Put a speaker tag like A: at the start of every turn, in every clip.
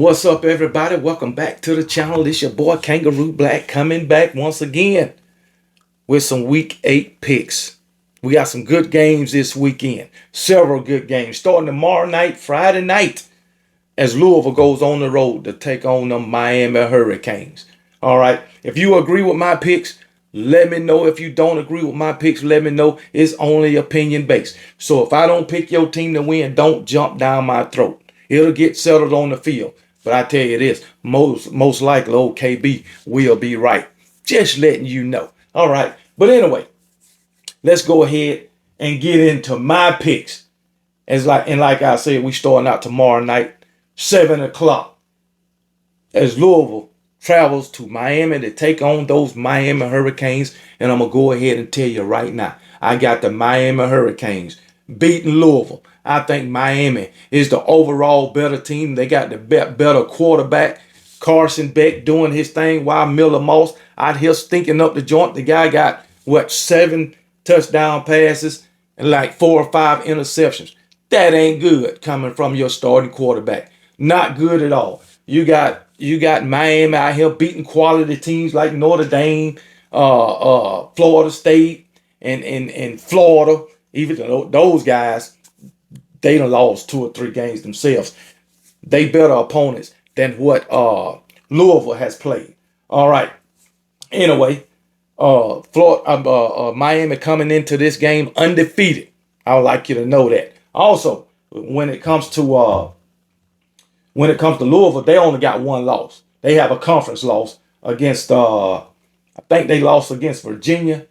A: What's up, everybody? Welcome back to the channel. It's your boy Kangaroo Black coming back once again with some week 8 picks. We got some good games this weekend. Several good games starting tomorrow night, Friday night, as Louisville goes on the road to take on the Miami Hurricanes. All right. If you agree with my picks, let me know. If you don't agree with my picks, let me know. It's only opinion based. So if I don't pick your team to win, don't jump down my throat. It'll get settled on the field. But I tell you this, most likely old KB will be right. Just letting you know. All right. But anyway, let's go ahead and get into my picks. Like I said, we starting out tomorrow night, 7 o'clock, as Louisville travels to Miami to take on those Miami Hurricanes. And I'm going to go ahead and tell you right now, I got the Miami Hurricanes beating Louisville. I think Miami is the overall better team. They got the better quarterback. Carson Beck doing his thing while Miller Moss out here stinking up the joint. The guy got, 7 touchdown passes and like 4 or 5 interceptions. That ain't good coming from your starting quarterback. Not good at all. You got Miami out here beating quality teams like Notre Dame, Florida State, and Florida. Even those guys, they done lost 2 or 3 games themselves. They better opponents than what Louisville has played. All right. Anyway, Miami coming into this game undefeated. I would like you to know that. Also, when it comes to Louisville, they only got 1 loss. They have a conference loss against I think they lost against Virginia.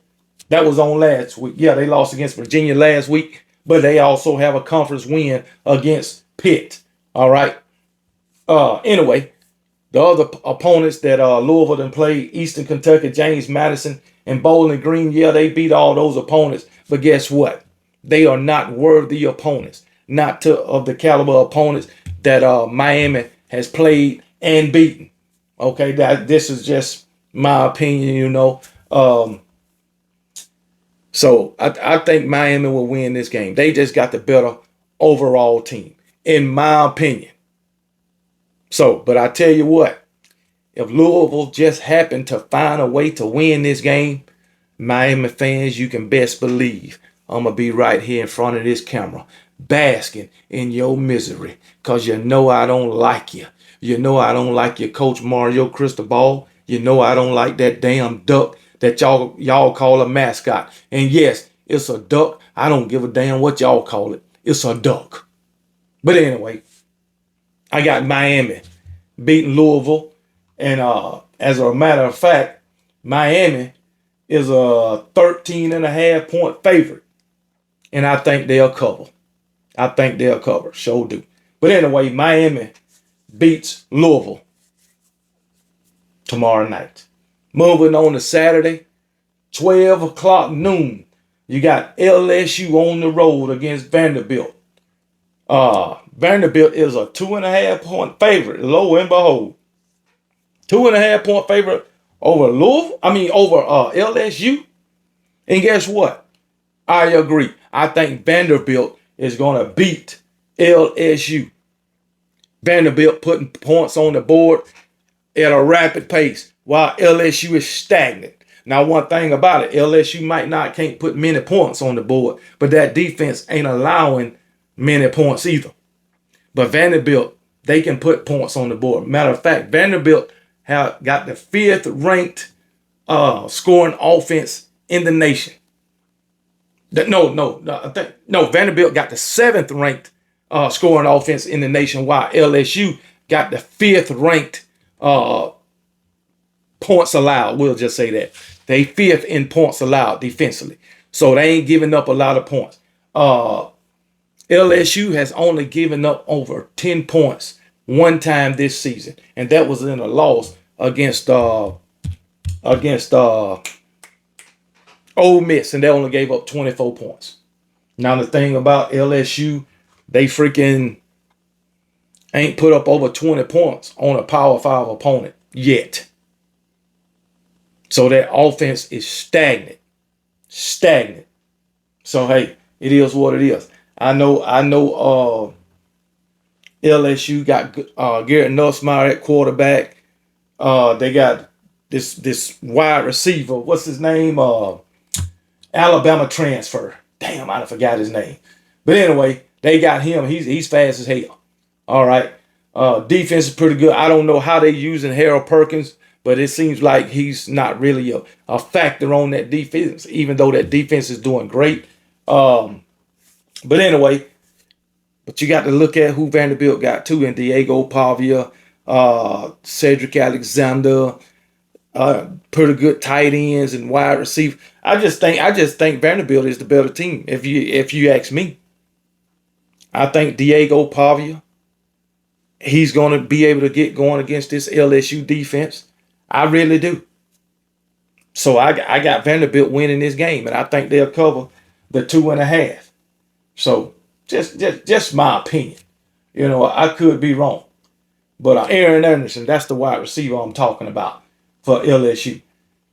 A: That was on last week. Yeah, they lost against Virginia last week, but they also have a conference win against Pitt. All right. Anyway, the other opponents that Louisville done played, Eastern Kentucky, James Madison, and Bowling Green, yeah, they beat all those opponents. But guess what? They are not worthy opponents, not of the caliber opponents that Miami has played and beaten. Okay, this is just my opinion, So I think Miami will win this game. They just got the better overall team, in my opinion. So, but I tell you what, if Louisville just happened to find a way to win this game, Miami fans, you can best believe I'm going to be right here in front of this camera, basking in your misery, because you know I don't like you. You know I don't like your Coach Mario Cristobal. You know I don't like that damn duck that y'all call a mascot. And yes, it's a duck. I don't give a damn what y'all call it. It's a duck. But anyway, I got Miami beating Louisville. And as a matter of fact, Miami is a 13.5 point favorite. And I think they'll cover. I think they'll cover. Sure do. But anyway, Miami beats Louisville tomorrow night. Moving on to Saturday, 12 o'clock noon. You got LSU on the road against Vanderbilt. Vanderbilt is a 2.5 point favorite. Lo and behold, 2.5 point favorite over LSU. And guess what? I agree. I think Vanderbilt is going to beat LSU. Vanderbilt putting points on the board at a rapid pace while LSU is stagnant. Now, one thing about it, LSU can't put many points on the board, but that defense ain't allowing many points either. But Vanderbilt, they can put points on the board. Matter of fact, Vanderbilt have got the 5th ranked scoring offense in the nation. Vanderbilt got the 7th ranked scoring offense in the nation, while LSU got the 5th ranked points allowed. We'll just say that. They 5th in points allowed defensively. So they ain't giving up a lot of points. LSU has only given up over 10 points one time this season, and that was in a loss against Ole Miss, and they only gave up 24 points. Now the thing about LSU, they freaking ain't put up over 20 points on a Power 5 opponent yet. So that offense is stagnant. So hey, it is what it is. I know LSU got Garrett Nussmeier at quarterback. They got this wide receiver. What's his name? Alabama transfer. Damn, I forgot his name. But anyway, they got him. He's fast as hell. All right. Defense is pretty good. I don't know how they're using Harold Perkins, but it seems like he's not really a factor on that defense, even though that defense is doing great. But anyway, but you got to look at who Vanderbilt got too, and Diego Pavia, Cedric Alexander, pretty good tight ends and wide receiver. I just think Vanderbilt is the better team. If you ask me, I think Diego Pavia, he's going to be able to get going against this LSU defense. I really do. So I got Vanderbilt winning this game, and I think they'll cover the 2.5. So just my opinion. I could be wrong. But Aaron Anderson, that's the wide receiver I'm talking about for LSU.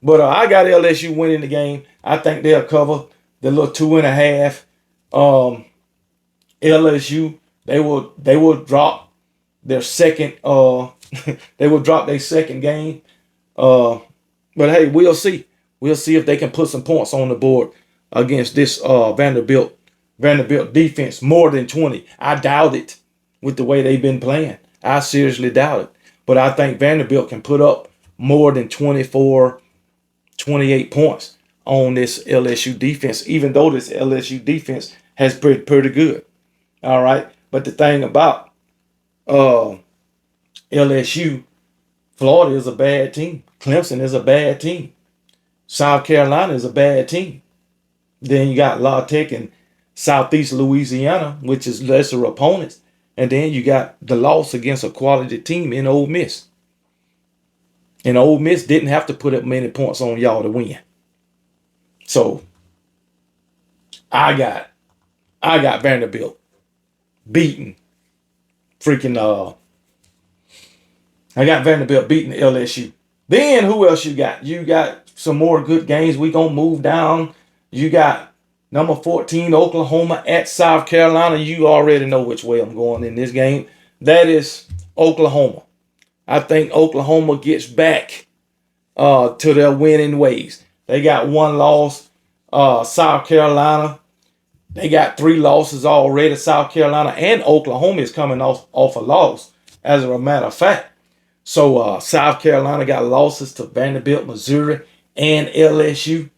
A: But I got LSU winning the game. I think they'll cover the little 2.5. LSU, they will drop their second they will drop their second game. But hey, we'll see. We'll see if they can put some points on the board against this Vanderbilt defense, more than 20. I doubt it with the way they've been playing. I seriously doubt it. But I think Vanderbilt can put up more than 24, 28 points on this LSU defense, even though this LSU defense has been pretty good. All right. But the thing about LSU, Florida is a bad team. Clemson is a bad team. South Carolina is a bad team. Then you got La Tech and Southeast Louisiana, which is lesser opponents. And then you got the loss against a quality team in Ole Miss. And Ole Miss didn't have to put up many points on y'all to win. So I got Vanderbilt beating I got Vanderbilt beating LSU. Then who else you got? You got some more good games. We gonna move down. You got number 14 Oklahoma at South Carolina. You already know which way I'm going in this game. That is Oklahoma. I think Oklahoma gets back to their winning ways. They got one loss. South Carolina, they got 3 losses already. South Carolina and Oklahoma is coming off a loss, as a matter of fact. So South Carolina got losses to Vanderbilt, Missouri, and LSU.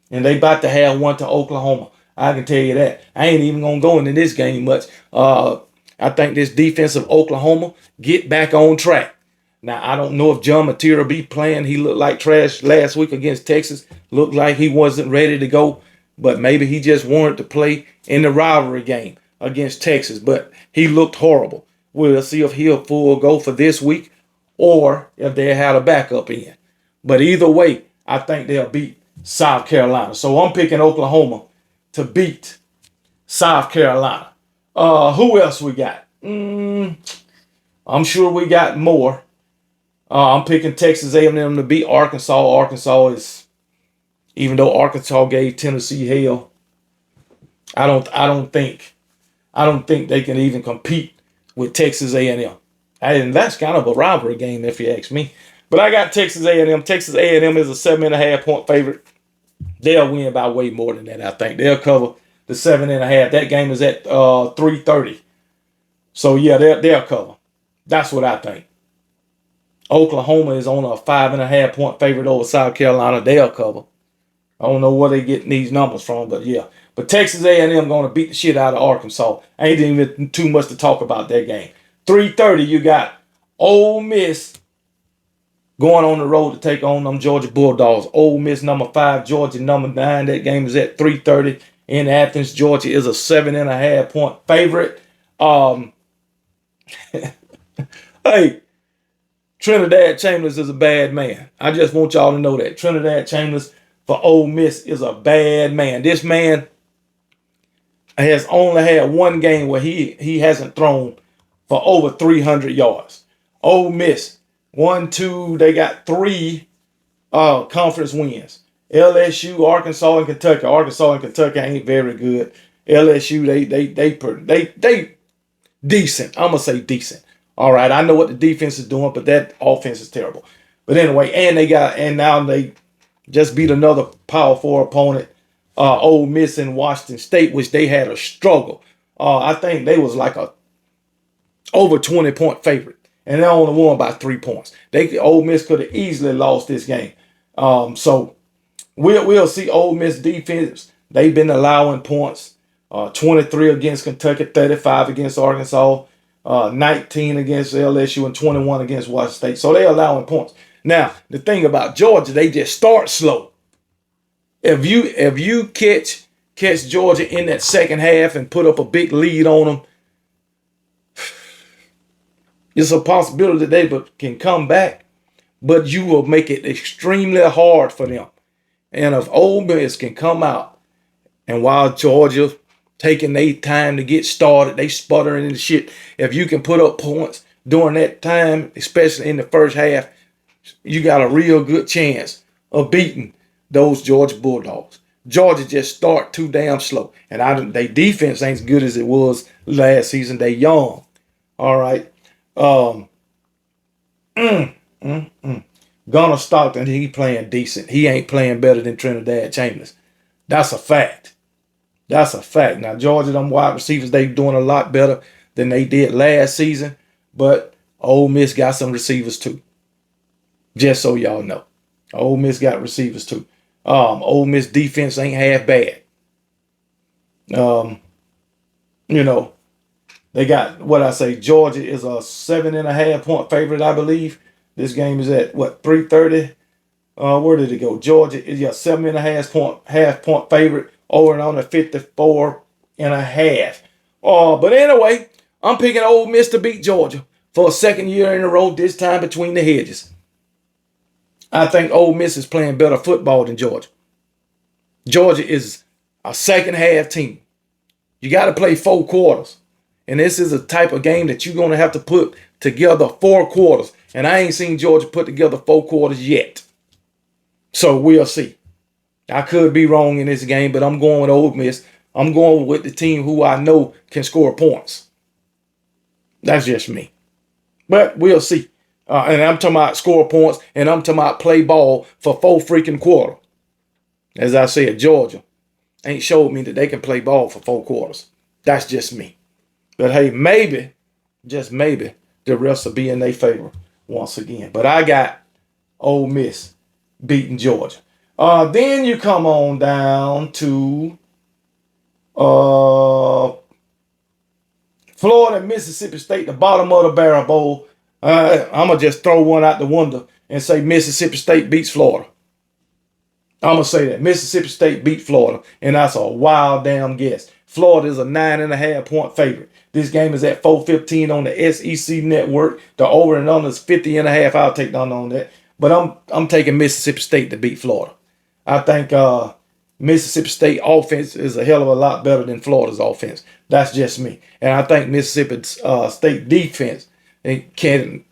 A: And they about to have one to Oklahoma. I can tell you that. I ain't even going to go into this game much. I think this defense of Oklahoma get back on track. Now, I don't know if John Mateer will be playing. He looked like trash last week against Texas. Looked like he wasn't ready to go. But maybe he just wanted to play in the rivalry game against Texas. But he looked horrible. We'll see if he'll full go for this week or if they had a backup in. But either way, I think they'll beat South Carolina. So I'm picking Oklahoma to beat South Carolina. Who else we got? I'm sure we got more. I'm picking Texas A&M to beat Arkansas. Arkansas is, even though Arkansas gave Tennessee hell, I don't think they can even compete with Texas A&M. And that's kind of a rivalry game if you ask me. But I got Texas A&M. Texas A&M is a 7.5 point favorite. They'll win by way more than that, I think. They'll cover the 7.5. That game is at 3:30. So yeah, they'll cover. That's what I think. Oklahoma is on a 5.5 point favorite over South Carolina. They'll cover. I don't know where they getting these numbers from, but yeah. But Texas A&M going to beat the shit out of Arkansas. Ain't even too much to talk about that game. 3:30, you got Ole Miss going on the road to take on them Georgia Bulldogs. Ole Miss number 5, Georgia number 9. That game is at 3:30 in Athens. Georgia is a 7.5 point favorite. Hey, Trinidad Chambers is a bad man. I just want y'all to know that. Trinidad Chambers for Ole Miss is a bad man. This man has only had one game where he hasn't thrown for over 300 yards. Ole Miss, 1, 2, they got 3 conference wins. LSU, Arkansas, and Kentucky. Arkansas and Kentucky ain't very good. LSU, Decent. I'm gonna say decent. All right. I know what the defense is doing, but that offense is terrible. But anyway, and now they just beat another Power Four opponent, Ole Miss in Washington State, which they had a struggle. I think they was like a over 20-point favorite, and they only won by 3 points. Ole Miss could have easily lost this game. So we'll see Ole Miss defense. They've been allowing points. 23 against Kentucky, 35 against Arkansas, 19 against LSU, and 21 against Washington State. So they're allowing points. Now, the thing about Georgia, they just start slow. If you catch Georgia in that second half and put up a big lead on them, it's a possibility that they can come back, but you will make it extremely hard for them. And if Ole Miss can come out, and while Georgia taking their time to get started, they sputtering and shit. If you can put up points during that time, especially in the first half, you got a real good chance of beating those Georgia Bulldogs. Georgia just start too damn slow, and their defense ain't as good as it was last season. They young, all right. Gunnar Stockton, he playing decent. He ain't playing better than Trinidad Chambers. That's a fact. That's a fact. Now, Georgia, them wide receivers, they doing a lot better than they did last season. But Ole Miss got some receivers too. Just so y'all know. Ole Miss got receivers too. Ole Miss defense ain't half bad. They got, Georgia is a 7.5-point favorite, I believe. This game is at, 3:30? Where did it go? Georgia is a 7.5-point favorite over and on at 54.5. But anyway, I'm picking Ole Miss to beat Georgia for a second year in a row, this time between the hedges. I think Ole Miss is playing better football than Georgia. Georgia is a second-half team. You got to play 4 quarters. And this is a type of game that you're going to have to put together 4 quarters. And I ain't seen Georgia put together 4 quarters yet. So we'll see. I could be wrong in this game, but I'm going with Ole Miss. I'm going with the team who I know can score points. That's just me. But we'll see. And I'm talking about score points, and I'm talking about play ball for 4 freaking quarters. As I said, Georgia ain't showed me that they can play ball for 4 quarters. That's just me. But hey, maybe, just maybe, the refs will be in their favor once again. But I got Ole Miss beating Georgia. Then you come on down to Florida and Mississippi State, the bottom of the barrel bowl. I'm going to just throw one out the window and say Mississippi State beats Florida. I'm going to say that. Mississippi State beat Florida, and that's a wild damn guess. Florida is a 9.5-point favorite. This game is at 4:15 on the SEC network. The over and under is 50.5. I'll take the under on that. But I'm taking Mississippi State to beat Florida. I think Mississippi State offense is a hell of a lot better than Florida's offense. That's just me. And I think Mississippi State defense can,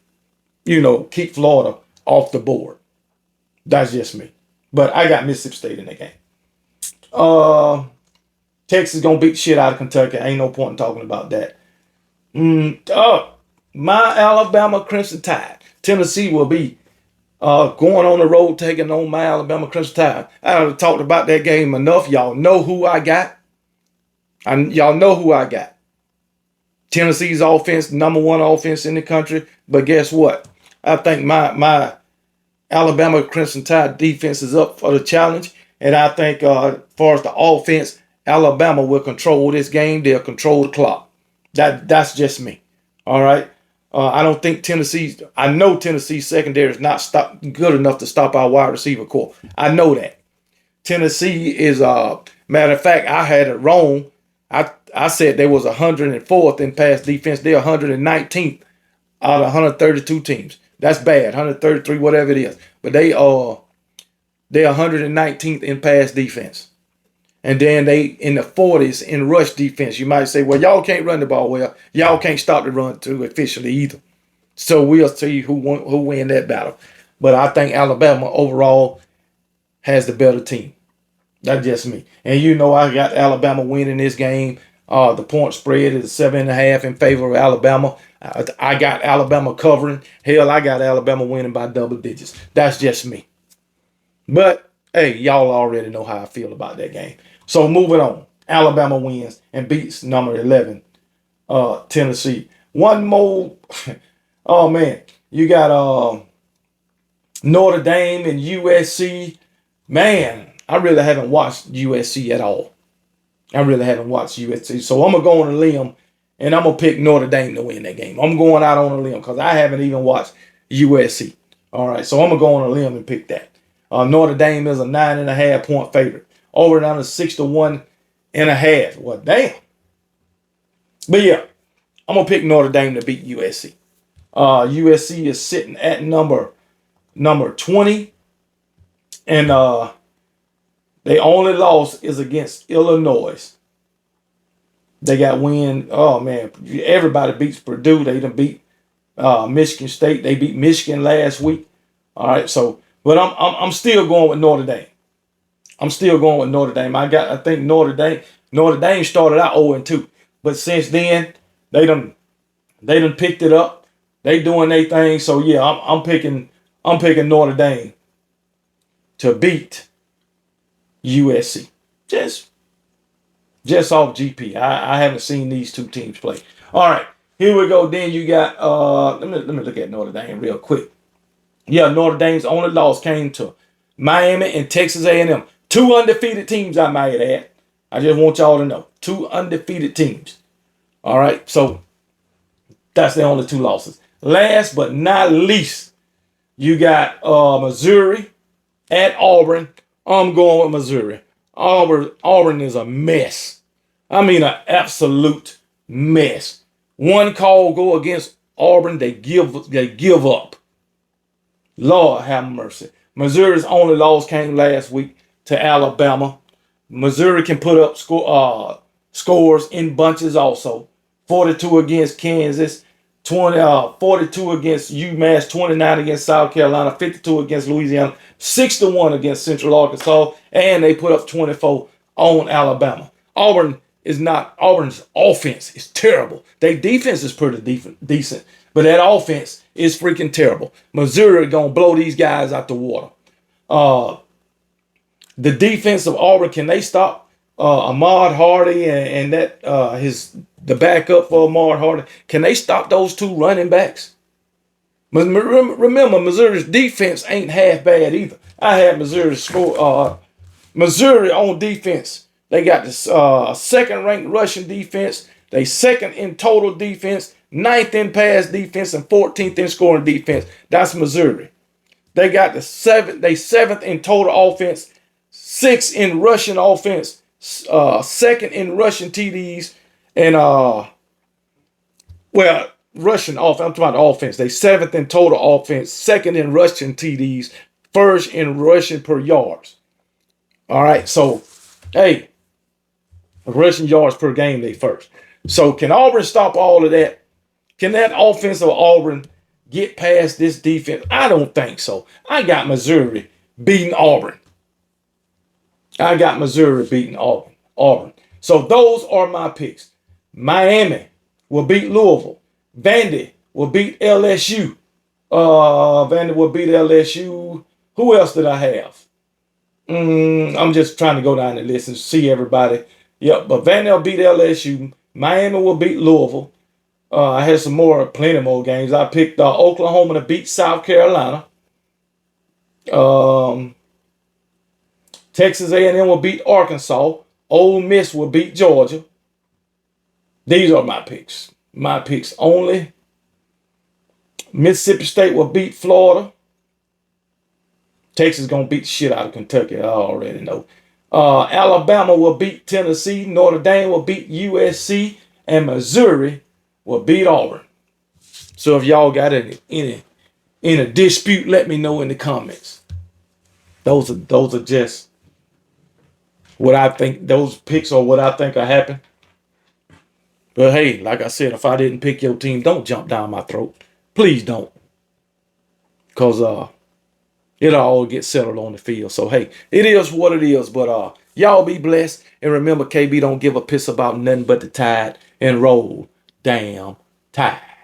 A: keep Florida off the board. That's just me. But I got Mississippi State in that game. Texas going to beat the shit out of Kentucky. Ain't no point in talking about that. My Alabama Crimson Tide. Tennessee will be going on the road taking on my Alabama Crimson Tide. I have talked about that game enough. Y'all know who I got. Tennessee's offense, number 1 offense in the country. But guess what? I think my Alabama Crimson Tide defense is up for the challenge. And I think as far as the offense, Alabama will control this game. They'll control the clock. That's just me. All right. I don't think I know Tennessee's secondary is not good enough to stop our wide receiver core. I know that. Tennessee is, matter of fact, I had it wrong. I said they was 104th in pass defense. They're 119th out of 132 teams. That's bad. 133, whatever it is. But they're 119th in pass defense. And then they in the 40s in rush defense. You might say, well, y'all can't run the ball well. Y'all can't stop the run too efficiently either. So we'll see who win that battle. But I think Alabama overall has the better team. That's just me. And I got Alabama winning this game. The point spread is 7.5 in favor of Alabama. I got Alabama covering. Hell, I got Alabama winning by double digits. That's just me. But hey, y'all already know how I feel about that game. So moving on. Alabama wins and beats number 11, Tennessee. One more. Oh man, you got Notre Dame and USC. Man, I really haven't watched USC at all. I really haven't watched USC. So I'm going to go on a limb and I'm going to pick Notre Dame to win that game. I'm going out on a limb because I haven't even watched USC. All right, so I'm going to go on a limb and pick that. Notre Dame is a 9.5 point favorite. Over and under 61.5. Well, damn. But yeah, I'm going to pick Notre Dame to beat USC. USC is sitting at number 20. And they only loss is against Illinois. They got win. Oh man, everybody beats Purdue. They done beat Michigan State. They beat Michigan last week. All right, so but I'm still going with Notre Dame. I'm still going with Notre Dame. I think Notre Dame started out 0-2, but since then they done picked it up. They doing their thing. So yeah, I'm picking Notre Dame to beat USC. Just off GP. I haven't seen these two teams play. All right, here we go. Then you got let me look at Notre Dame real quick. Yeah, Notre Dame's only loss came to Miami and Texas A&M. Two undefeated teams, I might add. I just want y'all to know. Two undefeated teams. All right, so that's the only two losses. Last but not least, you got Missouri at Auburn. I'm going with Missouri. Auburn is a mess. I mean, an absolute mess. One call go against Auburn, they give up. Lord have mercy. Missouri's only loss came last week to Alabama. Missouri can put up scores in bunches also. 42 against Kansas, 42 against UMass, 29 against South Carolina, 52 against Louisiana, 61 against Central Arkansas, and they put up 24 on Alabama. Auburn's offense is terrible. Their defense is pretty decent, but that offense is freaking terrible. Missouri gonna blow these guys out the water. The defense of Auburn, can they stop Ahmad Hardy and that the backup for Ahmad Hardy? Can they stop those two running backs? Remember, Missouri's defense ain't half bad either. I had Missouri score. Missouri on defense. They got the second-ranked rushing defense. They second in total defense, 9th in pass defense, and 14th in scoring defense. That's Missouri. They got the 7th in total offense, 6th in rushing offense, 2nd in rushing TDs, and rushing offense. I'm talking about the offense. They 7th in total offense, 2nd in rushing TDs, 1st in rushing per yards. All right, so hey, rushing yards per game they first. So can Auburn stop all of that? Can that offense of Auburn get past this defense? I don't think so. I got Missouri beating Auburn. Auburn. So those are my picks. Miami will beat Louisville. Vandy will beat LSU. Vandy will beat LSU. Who else did I have? I'm just trying to go down the list and see everybody. Yep, but Vandy will beat LSU. Miami will beat Louisville. I had plenty more games. I picked Oklahoma to beat South Carolina. Texas A&M will beat Arkansas. Ole Miss will beat Georgia. These are my picks. My picks only. Mississippi State will beat Florida. Texas is going to beat the shit out of Kentucky. I already know. Alabama will beat Tennessee. Notre Dame will beat USC. And Missouri will beat Auburn. So if y'all got any dispute, let me know in the comments. Those are just what I think. Those picks are what I think will happen. But hey, like I said, if I didn't pick your team, don't jump down my throat. Please don't. Because it'll all get settled on the field. So hey, it is what it is. But Y'all be blessed. And remember, KB don't give a piss about nothing but the Tide, and roll damn Tide.